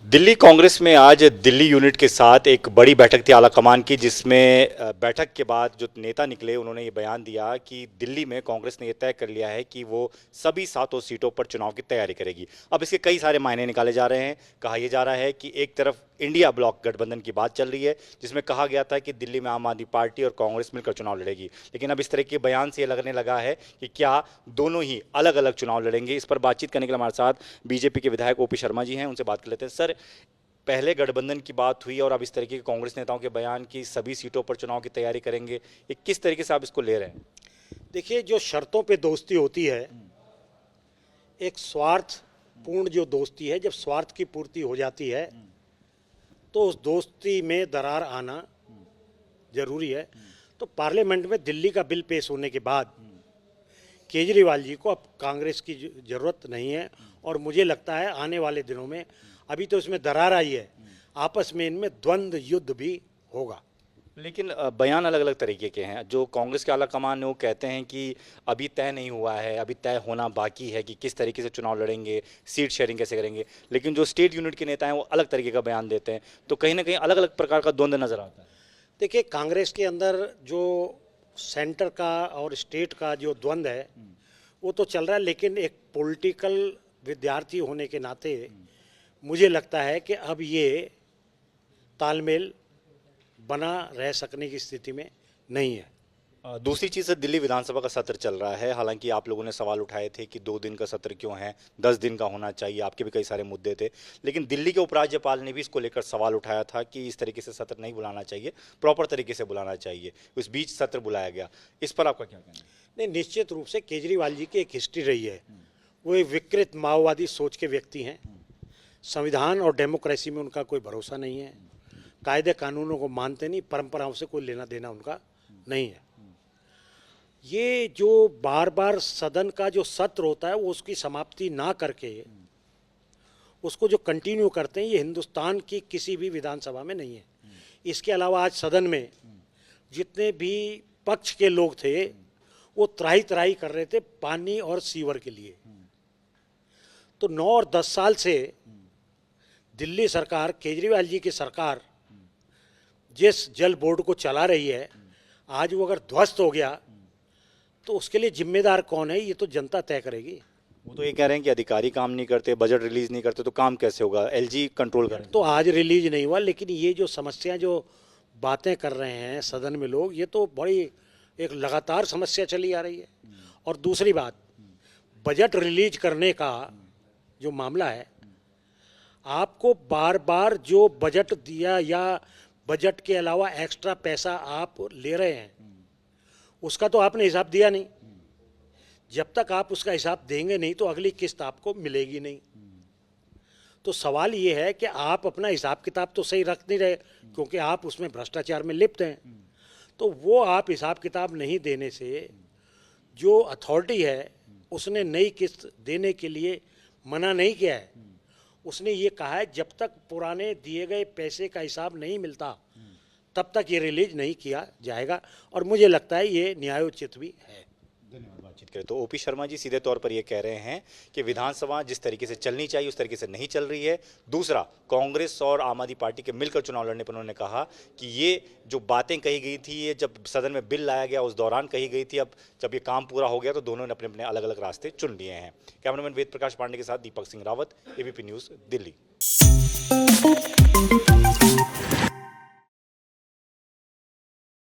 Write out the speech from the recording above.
दिल्ली कांग्रेस में आज दिल्ली यूनिट के साथ एक बड़ी बैठक थी आला कमान की, जिसमें बैठक के बाद जो नेता निकले उन्होंने ये बयान दिया कि दिल्ली में कांग्रेस ने ये तय कर लिया है कि वो सभी 7 सीटों पर चुनाव की तैयारी करेगी। अब इसके कई सारे मायने निकाले जा रहे हैं। कहा यह जा रहा है कि एक तरफ इंडिया ब्लॉक गठबंधन की बात चल रही है, जिसमें कहा गया था कि दिल्ली में आम आदमी पार्टी और कांग्रेस मिलकर चुनाव लड़ेगी, लेकिन अब इस तरह के बयान से ये लगने लगा है कि क्या दोनों ही अलग अलग चुनाव लड़ेंगे। इस पर बातचीत करने के लिए हमारे साथ बीजेपी के विधायक ओपी शर्मा जी हैं, उनसे बात कर लेते हैं। सर, पहले गठबंधन की बात हुई और अब इस तरीके के कांग्रेस नेताओं के बयान की सभी सीटों पर चुनाव की तैयारी करेंगे, ये किस तरीके से आप इसको ले रहे हैं? देखिए, जो शर्तों पे दोस्ती होती है, एक स्वार्थ पूर्ण जो दोस्ती है, जब स्वार्थ की पूर्ति हो जाती है तो उस दोस्ती में दरार आना जरूरी है। तो पार्लियामेंट में दिल्ली का बिल पेश होने के बाद केजरीवाल जी को अब कांग्रेस की जरूरत नहीं है, और मुझे लगता है आने वाले दिनों में, अभी तो इसमें दरार आई है, आपस में इनमें द्वंद्व युद्ध भी होगा। लेकिन बयान अलग अलग तरीके के हैं। जो कांग्रेस के आला कमान है वो कहते हैं कि अभी तय नहीं हुआ है, अभी तय होना बाकी है कि किस तरीके से चुनाव लड़ेंगे, सीट शेयरिंग कैसे करेंगे। लेकिन जो स्टेट यूनिट के नेता हैं वो अलग तरीके का बयान देते हैं, तो कहीं ना कहीं अलग अलग प्रकार का द्वंद्व नजर आता है। देखिए, कांग्रेस के अंदर जो सेंटर का और स्टेट का जो द्वंद्व है वो तो चल रहा है, लेकिन एक पॉलिटिकल विद्यार्थी होने के नाते मुझे लगता है कि अब ये तालमेल बना रह सकने की स्थिति में नहीं है। दूसरी चीज़ है, दिल्ली विधानसभा का सत्र चल रहा है। हालांकि आप लोगों ने सवाल उठाए थे कि 2 दिन का सत्र क्यों है, 10 दिन का होना चाहिए, आपके भी कई सारे मुद्दे थे। लेकिन दिल्ली के उपराज्यपाल ने भी इसको लेकर सवाल उठाया था कि इस तरीके से सत्र नहीं बुलाना चाहिए, प्रॉपर तरीके से बुलाना चाहिए। उस बीच सत्र बुलाया गया, इस पर आपका क्या कहना है? नहीं, निश्चित रूप से केजरीवाल जी की एक हिस्ट्री रही है। वो एक विकृत माओवादी सोच के व्यक्ति हैं। संविधान और डेमोक्रेसी में उनका कोई भरोसा नहीं है, कायदे कानूनों को मानते नहीं, परंपराओं से कोई लेना देना उनका नहीं है। ये जो बार बार सदन का जो सत्र होता है वो उसकी समाप्ति ना करके उसको जो कंटिन्यू करते हैं, ये हिंदुस्तान की किसी भी विधानसभा में नहीं है। इसके अलावा आज सदन में जितने भी पक्ष के लोग थे वो त्राही त्राही कर रहे थे पानी और सीवर के लिए। तो 9 और 10 साल से दिल्ली सरकार, केजरीवाल जी की सरकार जिस जल बोर्ड को चला रही है, आज वो अगर ध्वस्त हो गया तो उसके लिए जिम्मेदार कौन है, ये तो जनता तय करेगी। वो तो ये कह रहे हैं कि अधिकारी काम नहीं करते, बजट रिलीज नहीं करते, तो काम कैसे होगा? एलजी कंट्रोल करें। तो आज रिलीज नहीं हुआ, लेकिन ये जो समस्याएं जो बातें कर रहे हैं सदन में लोग, ये तो बड़ी एक लगातार समस्या चली आ रही है। और दूसरी बात, बजट रिलीज करने का जो मामला है, आपको बार बार जो बजट दिया या बजट के अलावा एक्स्ट्रा पैसा आप ले रहे हैं उसका तो आपने हिसाब दिया नहीं। जब तक आप उसका हिसाब देंगे नहीं तो अगली किस्त आपको मिलेगी नहीं। तो सवाल ये है कि आप अपना हिसाब किताब तो सही रख नहीं रहे, क्योंकि आप उसमें भ्रष्टाचार में लिप्त हैं। तो वो आप हिसाब किताब नहीं देने से जो अथॉरिटी है उसने नई किस्त देने के लिए मना नहीं किया है। उसने ये कहा है जब तक पुराने दिए गए पैसे का हिसाब नहीं मिलता तब तक ये रिलीज नहीं किया जाएगा, और मुझे लगता है ये न्यायोचित भी है। धन्यवाद। बातचीत करें तो ओपी शर्मा जी सीधे तौर पर ये कह रहे हैं कि विधानसभा जिस तरीके से चलनी चाहिए उस तरीके से नहीं चल रही है। दूसरा, कांग्रेस और आम आदमी पार्टी के मिलकर चुनाव लड़ने पर उन्होंने कहा कि ये जो बातें कही गई थी, ये जब सदन में बिल लाया गया उस दौरान कही गई थी, अब जब ये काम पूरा हो गया तो दोनों ने अपने अपने अलग अलग रास्ते चुन लिए हैं। कैमरामैन वेद प्रकाश पांडे के साथ दीपक सिंह रावत, एबीपी न्यूज़, दिल्ली।